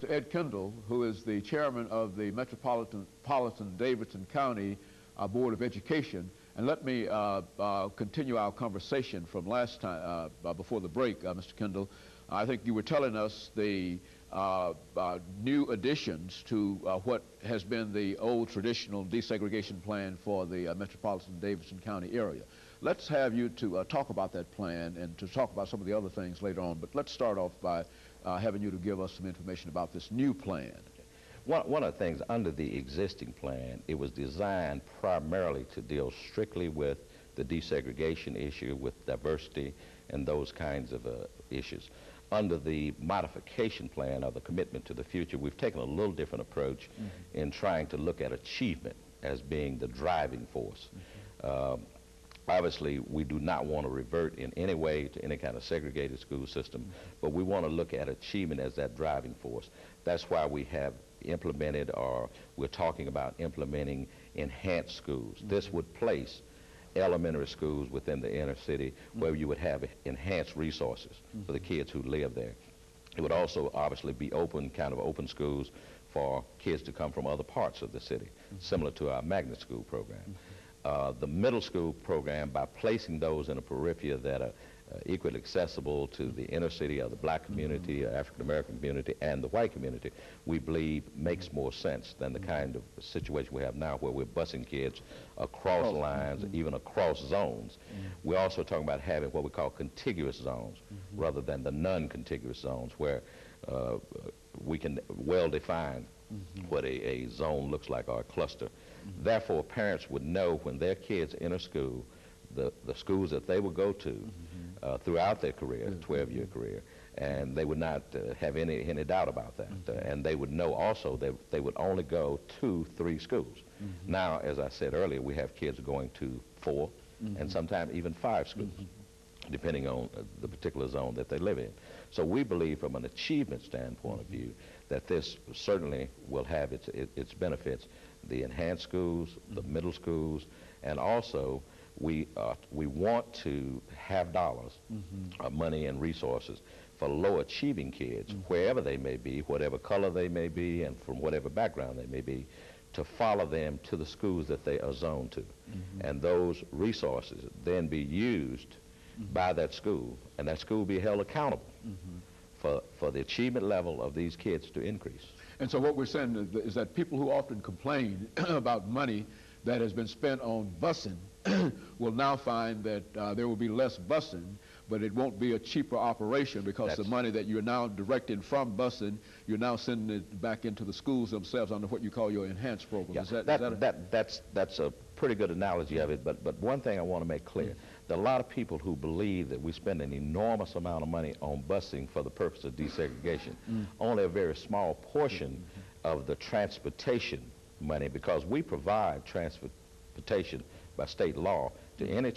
To Ed Kindall, who is the chairman of the Metropolitan Davidson County Board of Education. And let me continue our conversation from last time, before the break, Mr. Kindall. I think you were telling us the new additions to what has been the old traditional desegregation plan for the Metropolitan Davidson County area. Let's have you to talk about that plan and to talk about some of the other things later on, but let's start off by having you to give us some information about this new plan. One of the things under the existing plan, it was designed primarily to deal strictly with the desegregation issue, with diversity and those kinds of issues. Under the modification plan, or the commitment to the future, we've taken a little different approach in trying to look at achievement as being the driving force. Obviously, we do not want to revert in any way to any kind of segregated school system, but we want to look at achievement as that driving force. That's why we have implemented, or we're talking about implementing, enhanced schools. This would place elementary schools within the inner city where you would have enhanced resources for the kids who live there. It would also obviously be open schools for kids to come from other parts of the city, similar to our magnet school program. The middle school program, by placing those in a periphery that are equally accessible to the inner city of the black community, African-American community, and the white community, we believe makes more sense than the kind of situation we have now where we're busing kids across lines, even across zones. We're also talking about having what we call contiguous zones rather than the non-contiguous zones, where we can well define what a zone looks like, or a cluster. Therefore, parents would know when their kids enter school, the schools that they would go to throughout their career, 12-year career, and they would not have any doubt about that. And they would know also that they would only go to 3 schools. Now, as I said earlier, we have kids going to 4 and sometimes even 5 schools, depending on the particular zone that they live in. So we believe from an achievement standpoint of view that this certainly will have its benefits. The enhanced schools, the middle schools, and also we want to have dollars, money and resources for low achieving kids, wherever they may be, whatever color they may be, and from whatever background they may be, to follow them to the schools that they are zoned to. And those resources then be used by that school, and that school be held accountable for the achievement level of these kids to increase. And so what we're saying is that people who often complain about money that has been spent on busing will now find that there will be less busing, but it won't be a cheaper operation, because the money that you're now directing from busing, you're now sending it back into the schools themselves under what you call your enhanced program. Yeah, that's a pretty good analogy of it, but one thing I want to make clear, there are a lot of people who believe that we spend an enormous amount of money on busing for the purpose of desegregation. Only a very small portion of the transportation money, because we provide transportation by state law to any